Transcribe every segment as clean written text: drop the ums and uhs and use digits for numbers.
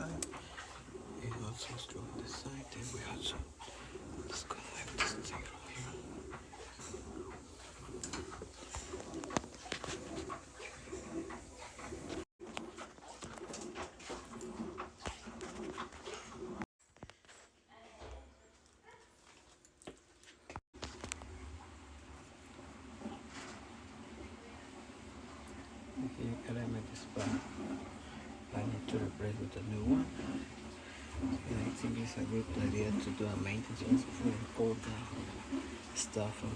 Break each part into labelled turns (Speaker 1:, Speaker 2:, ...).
Speaker 1: side. It also is true on this side. Then we also disconnect this zero here. The element is bad. I need to replace with a new one. And I think it's a good idea to do a maintenance also for all the stuff from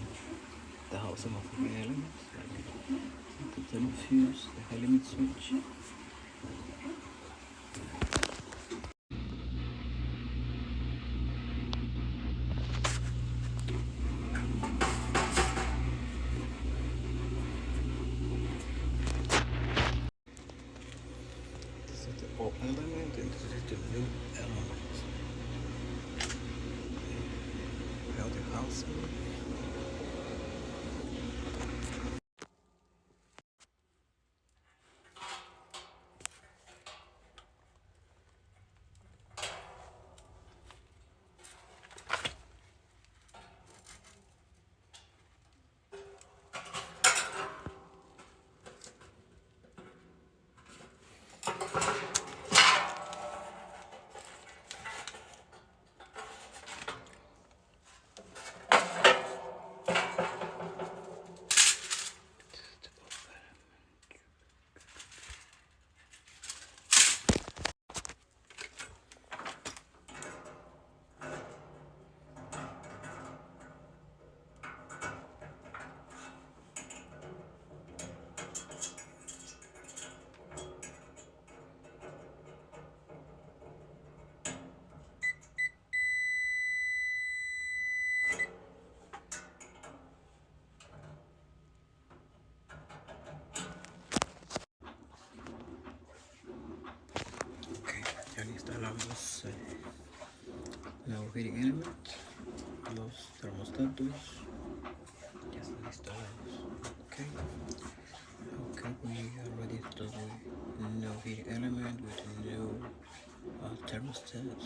Speaker 1: the housing of the elements, like the thermal fuse, the element switch. This is the old element and this is the new element. We have the housing. Okay, ya instalamos nuevo heating element, los termostatos, ya están instalados. Okay, we are ready to do new heating element with a new thermostat.